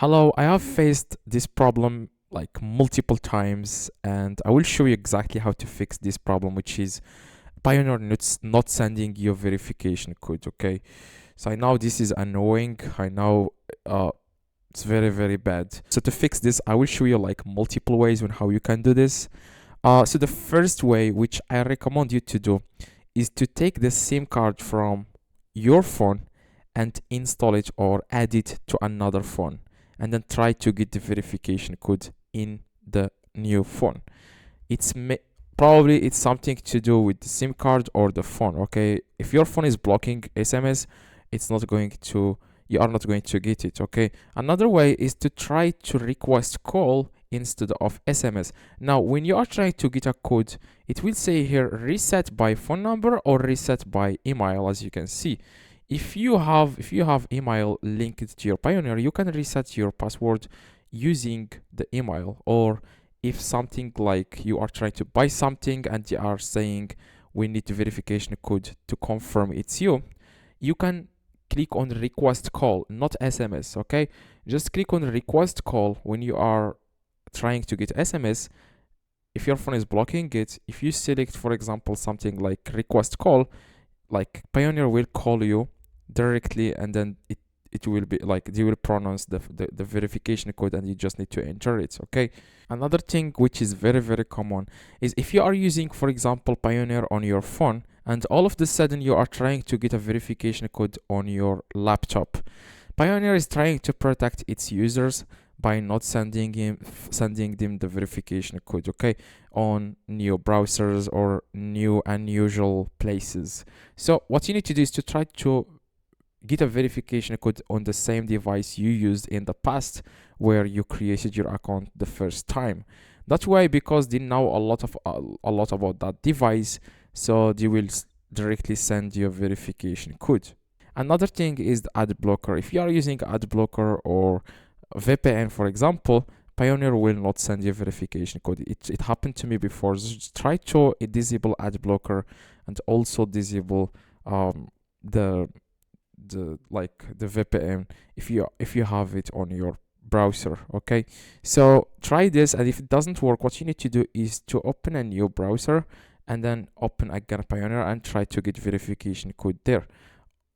Hello, I have faced this problem like multiple times, and I will show you exactly how to fix this problem, which is Payoneer not sending you verification code. Okay, so I know this is annoying. I know it's very, very bad. So to fix this, I will show you like multiple ways on how you can do this. So the first way, which I recommend you to do, is to take the SIM card from your phone and install it or add it to another phone, and then try to get the verification code in the new phone. Probably it's something to do with the SIM card or the phone. Okay, if your phone is blocking SMS, it's not going to you are not going to get it. Okay, another way is to try to request call instead of SMS. Now when you are trying to get a code, it will say here reset by phone number or reset by email. As you can see, if you have email linked to your Payoneer, you can reset your password using the email. Or if something like you are trying to buy something and they are saying we need the verification code to confirm it's you, you can click on request call, not SMS. Okay, just click on request call when you are trying to get SMS. If your phone is blocking it, if you select, for example, something like request call, like Payoneer will call you directly, and then it will be like they will pronounce the verification code, and you just need to enter it. Okay, another thing which is very, very common is if you are using, for example, Payoneer on your phone, and all of the sudden you are trying to get a verification code on your laptop. Payoneer is trying to protect its users by not sending them the verification code, okay, on new browsers or new unusual places. So what you need to do is to try to get a verification code on the same device you used in the past where you created your account the first time. That way, because they know a lot about that device, so they will directly send you a verification code. Another thing is the ad blocker. If you are using ad blocker or VPN, for example, Payoneer will not send you a verification code. It happened to me before. Just try to disable ad blocker and also disable the VPN if you have it on your browser. Okay, so try this, and if it doesn't work, what you need to do is to open a new browser and then open again Payoneer and try to get verification code there.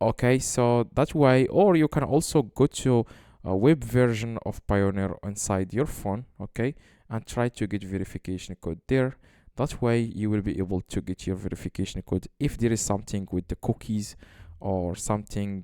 Okay, so that way, or you can also go to a web version of Payoneer inside your phone, okay, and try to get verification code there. That way you will be able to get your verification code if there is something with the cookies or something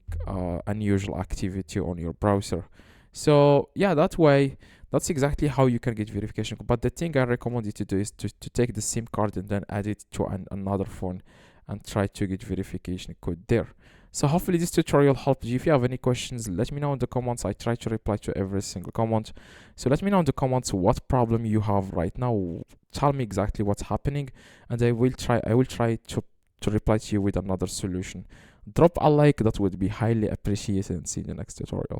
unusual activity on your browser. So yeah, that way, that's exactly how you can get verification code. But the thing I recommend you to do is to take the SIM card and then add it to another phone and try to get verification code there. So hopefully this tutorial helped you. If you have any questions, let me know in the comments. I try to reply to every single comment. So let me know in the comments what problem you have right now. Tell me exactly what's happening, and I will try to reply to you with another solution. Drop a like, that would be highly appreciated, and see you in the next tutorial.